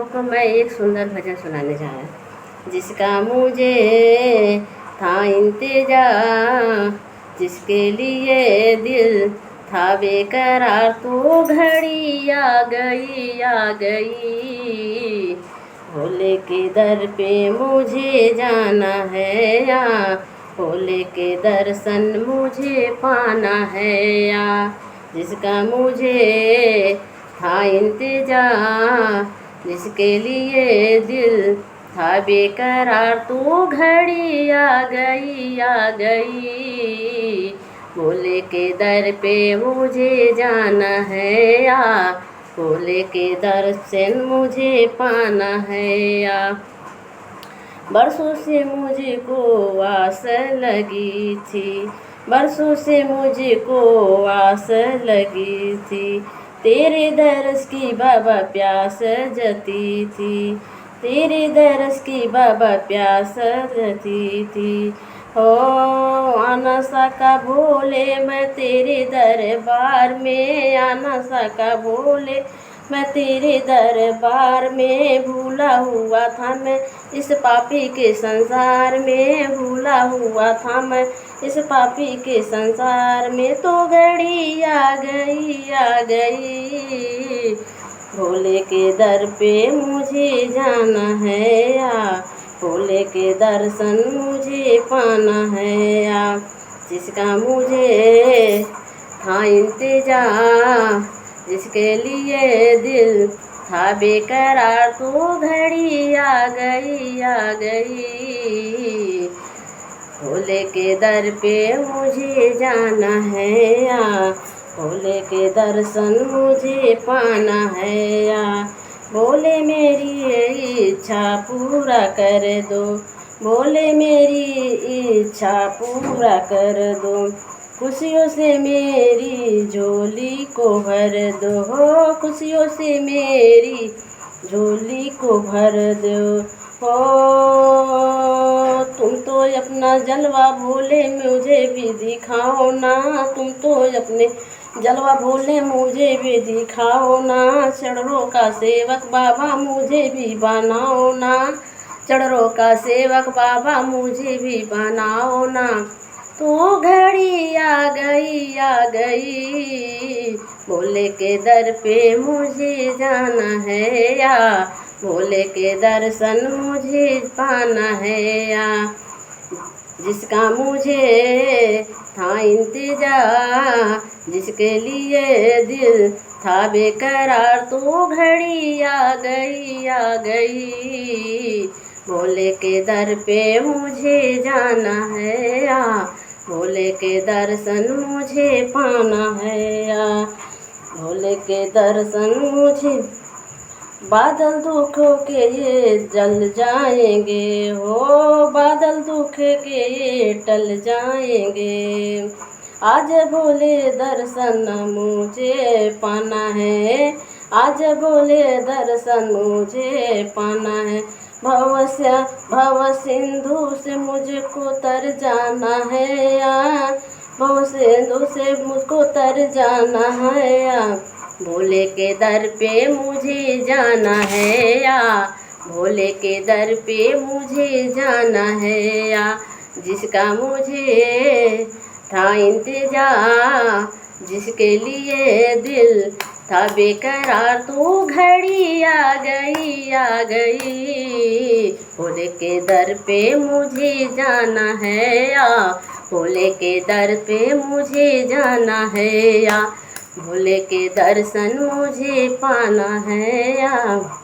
लोगों को मैं एक सुंदर भजन सुनाने जा रहा हूँ। जिसका मुझे था इंतजार, जिसके लिए दिल था बेकरार, तो घड़ी आ गई आ गई। भोले के दर पे मुझे जाना है या भोले के दर्शन मुझे पाना है या। जिसका मुझे था इंतजार, जिसके लिए दिल था बेकरार, तो घड़ी आ गई आ गई। भोले के दर पे मुझे जाना है या भोले के दर्शन मुझे पाना है या। बरसों से मुझको आस लगी थी, बरसों से मुझको आस लगी थी। तेरे दरस की बाबा प्यास जती थी, तेरे दरस की बाबा प्यास जती थी। हो आना सका भोले मैं तेरे दरबार में, आना सका भोले मैं तेरे दरबार में। भूला हुआ था मैं इस पापी के संसार में, भूला हुआ था मैं इस पापी के संसार में, तो घड़ी आ गई आ गई। भोले के दर पे मुझे जाना है या भोले के दर्शन मुझे पाना है या। जिसका मुझे था इंतजार, जिसके लिए दिल था बेकरार, तो घड़ी आ गई आ गई। भोले के दर पे मुझे जाना है या भोले के दर्शन मुझे पाना है या। भोले मेरी इच्छा पूरा कर दो, भोले मेरी इच्छा पूरा कर दो। खुशियों से मेरी झोली को भर दो, हो खुशियों से मेरी झोली को भर दो। हो तुम तो अपना जलवा भोले मुझे भी दिखाओ ना, तुम तो अपने जलवा भोले मुझे भी दिखाओ ना। चढ़रों का सेवक बाबा मुझे भी बनाओ ना, चढ़रों का सेवक बाबा मुझे भी बनाओ ना। तो घड़ी आ गई, भोले के दर पे मुझे जाना है या भोले के दर्शन मुझे पाना है या। जिसका मुझे था इंतजार, जिसके लिए दिल था बेकरार, तो घड़ी आ गई। भोले के दर पे मुझे जाना है या भोले के दर्शन मुझे पाना है या भोले के दर्शन मुझे। बादल दुखों के ये जल जाएंगे, हो बादल दुख के ये टल जाएंगे। आज भोले दर्शन मुझे पाना है, आज भोले दर्शन मुझे पाना है। भव सिंधु से मुझको तर जाना है या भव सिंधु से मुझको तर जाना है या। भोले के दर पे मुझे जाना है या भोले के दर पे मुझे जाना है या। जिसका मुझे था इंतजार, जिसके लिए दिल था बेकरार, तो घड़ी आ गई। भोले के दर पे मुझे जाना है या भोले के दर पे मुझे जाना है या भोले के दर्शन मुझे पाना है या।